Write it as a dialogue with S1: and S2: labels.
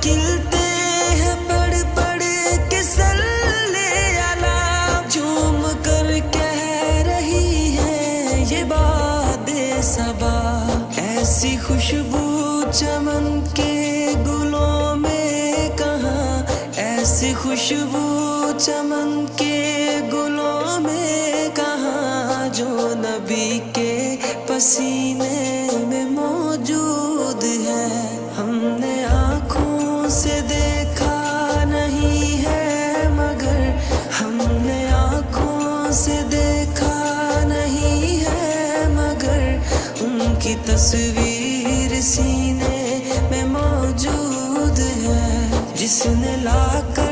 S1: کھلتے ہیں پڑھ پڑھ کے صلی علی، جھوم کر کہہ رہی ہے یہ باد صبا، ایسی خوشبو چمن کے گلوں میں کہاں، ایسی خوشبو چمن کے گلوں میں کہاں، جو نبی کے پسینے میں موجود ہے۔ ہم نے آنکھوں سے دیکھا نہیں ہے مگر، ہم نے آنکھوں سے دیکھا نہیں ہے مگر، ان کی تصویر سینے میں موجود ہے۔ جس نے لا کر